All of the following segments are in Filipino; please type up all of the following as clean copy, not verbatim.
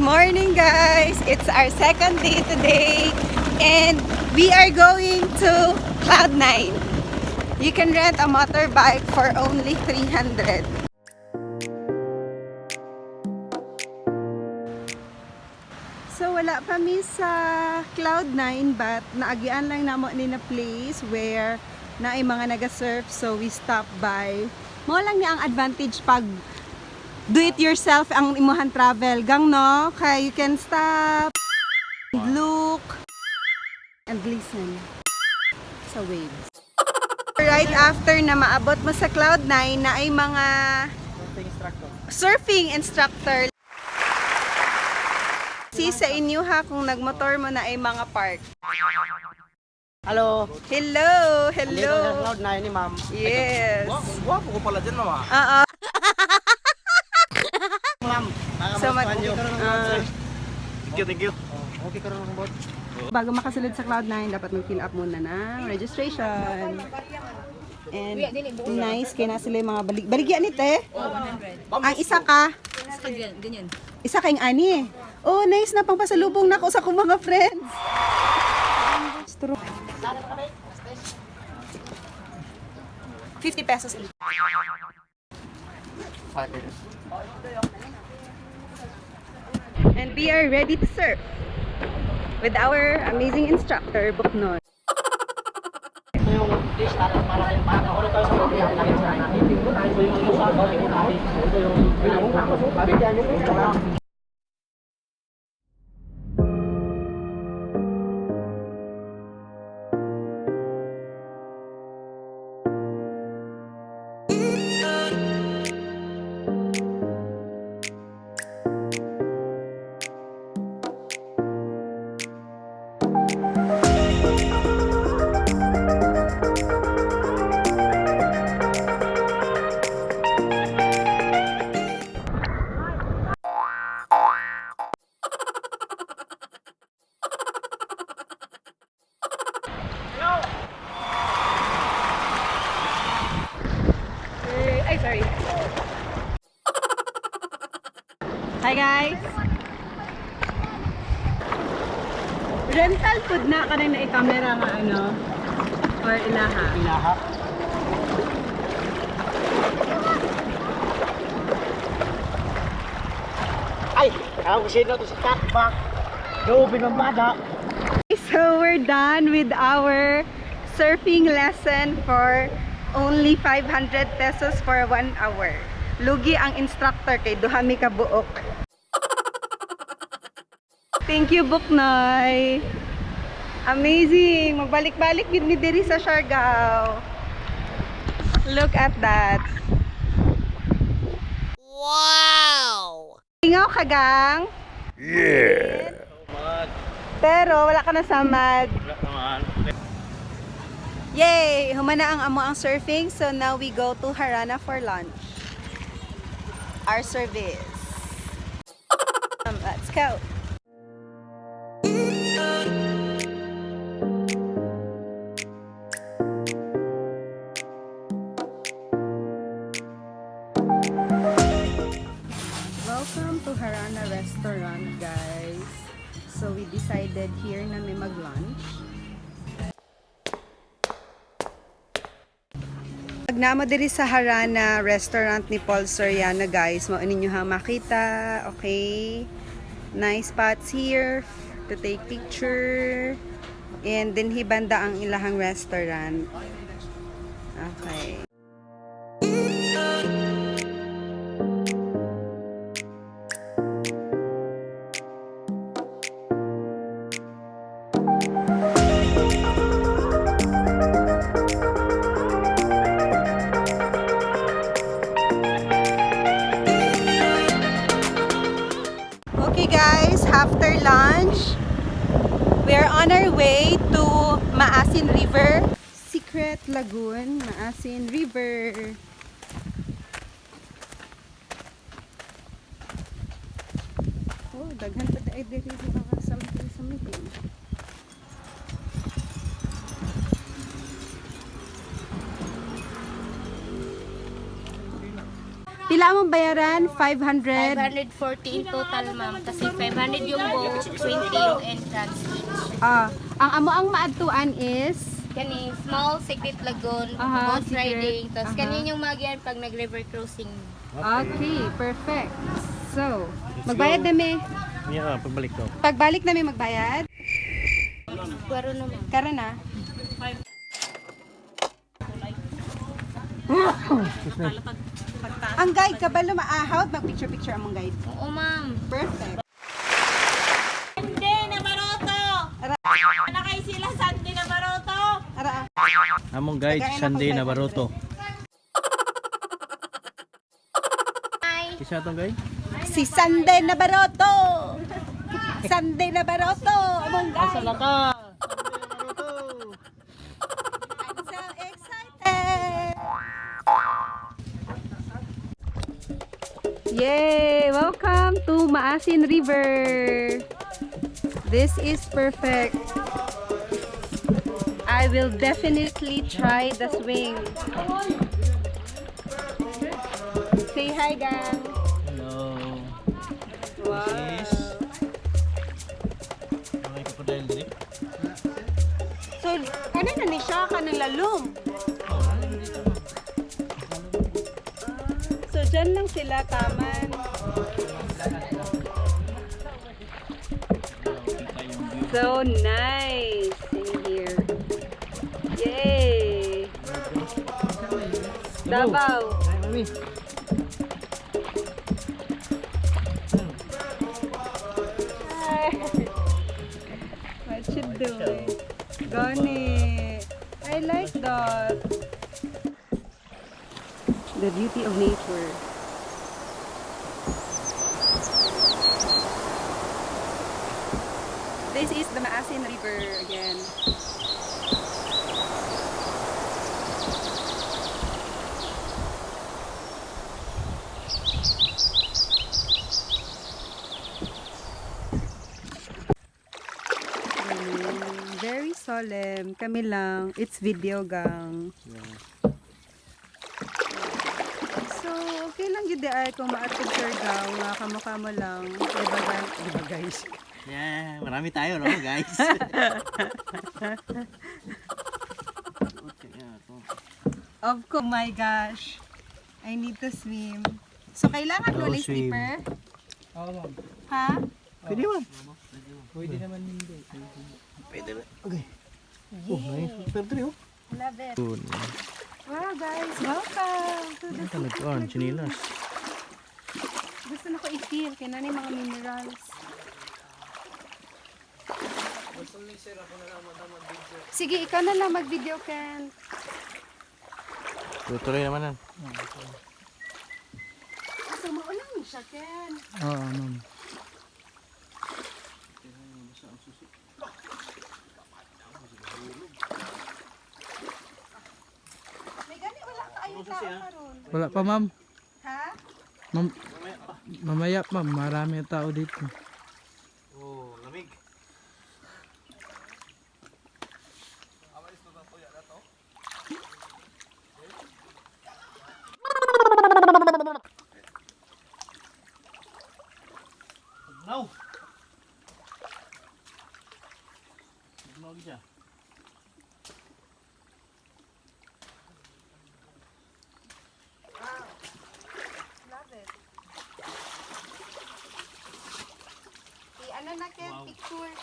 morning, guys! It's our second day today and we are going to Cloud9. You can rent a motorbike for only 300. So wala pa mi sa Cloud9 but naagian lang namo ni na place where na ay mga naga-surf, so we stop by. Mo lang ni ang advantage pag do it yourself ang imuhan travel gang, no? Kaya you can stop and look and listen sa waves. Right after na maabot mo sa Cloud9 na ay mga surfing instructor. See sa inyo ha kung nagmotor mo na ay mga park. Hello. Hello, hello. Dito sa Cloud9 ni ma'am. Yes. Wow, ko pala dyan, mama. Oo. Ma'am, So, thank you. Okay ka rin ng bot. Bago makasunod sa Cloud9, dapat mag-fill up muna ng registration. And nice, kaya na sila yung mga baligyan ni te. Ang isa ka? Ganyan. Isa kayong ani. Oh, nice na pang pasalubong na ako sa kong mga friends. 50 pesos each. And we are ready to surf with our amazing instructor, Buknoy. Sorry. Hi guys. Rental food na ka na i-camera nga ano or ilaha. Ilaha. Ay, ako sino to sa takbak. Dobi ng bada. So we're done with our surfing lesson for only 500 pesos for 1 hour. Lugi ang instructor kay duhami ka buok. Thank you, Buknoy. Amazing. Magbalik-balik yun ni diri sa Siargao. Look at that. Wow! Ingaw ka, gang? Yeah. Pero wala ka na samad. Wala naman. Yay! Humana ang amo ang surfing, so now we go to Harana for lunch. Our service. Let's go! Welcome to Harana Restaurant, guys. So we decided here na may mag-lunch. Namo diri sa Harana Restaurant ni Paul Soriano, guys. Mao ninyo ha makita. Okay. Nice spots here to take picture. And then hibanda ang ilahang restaurant. Okay. Okay guys, after lunch, we are on our way to Maasin River. Secret Lagoon, Maasin River. Oh, daghan pa tayo diri sa mga something. Pila mong bayaran? 500? 540 in total, ma'am. Kasi 500 yung boat, 20 yung entrance each. Ang amo ang maadtuan is Kani, small secret lagoon, Aha, boat secret. riding. Tapos Aha. kanin yung magian pag nag-river cruising. okay, perfect. So, magbayad nami. Yeah, pagbalik ko. Pagbalik nami magbayad. Pero naman. Karon na. Ang guide ka ba lumaahawd? Mag-picture-picture among guide. Oo, ma'am. Perfect. Sande na baroto! Nakay sila sande na baroto! Ara. Among guide, Tagayan Sunday ako na 500. baroto. Hi. Kisa itong guide? Si Sunday na Baroto. Sunday na Baroto. Among guide. Laka! I'm so excited. Yay! Welcome to Maasin River. This is perfect. I will definitely try the swing. Say hi, gang. Hello. Wow. This is... Okay, crocodile diri. So, ano na ni siya? Kanang lalom. So, dyan lang sila taman. So nice in here. Yay! Davao. Mami. Hi. What you doing? Gani. I like that. The beauty of nature. This is the Maasin River again. Very solemn. Kami lang. It's video gang. So, okay lang yun di ay kung maatog Siargao nga kamukha mo lang. Diba guys? Yeah, marami tayo, no, guys? Of course, oh my gosh. I need to swim. So, kailangan mo Oh, na swim. slipper? Oo, ma'am. Ha? Pwede man. Pwede naman hindi. Pwede na. Okay. Oh, nice. Super diri, oh. Love it. Good. Wow guys, welcome to the Ito nagkuhan, chinilas. Gusto na ko i-feel. Kaya na yung mga minerals. Sige, ikaw na lang mag-video, Ken. Tutuloy naman yan. Gusto mo ulang siya, Ken. Oo, ma'am. May gani, wala ka ayun tao karon. Wala pa, ma'am. Ha? Mamaya, ma'am. Marami ang tao dito. Oh, lamig. No. No siya. Love it. Ano na, Ken? Picture.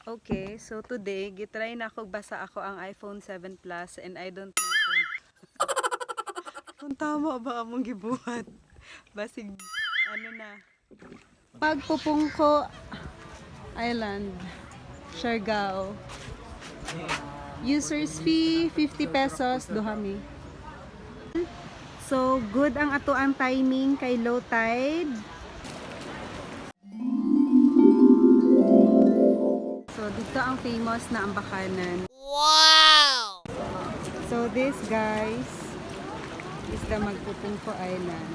Okay, so today, gitry na ako basa ako ang iPhone 7 Plus and I don't know kung tama ba among gibuhat. Basig, ano na. Magpupungko Island, Siargao. Users fee, 50 pesos, duhami. So, good ang ato ang timing kay low tide. So, dito ang famous na ambakanan. Wow! So, this guys, Isla Magpupungko Island.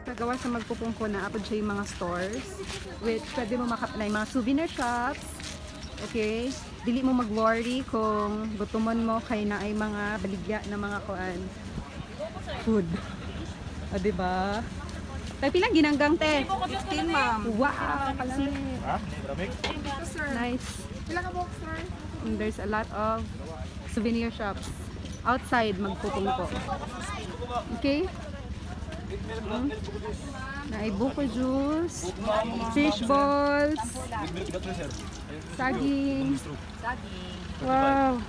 Nagawa sa Magpupungko na apod siya yung mga stores which pwede mo makapalay mga souvenir shops. Okay? Dili mo mag-worry kung gutumon mo kay na ay mga baligya na mga kuan food. O diba? Tayo pilang ginanggang te? 15 ma'am. Wow! Kalaki. Nice. And there's a lot of souvenir shops outside Magpupungko. Okay? Naay buko juice, fish balls, saging. Wow.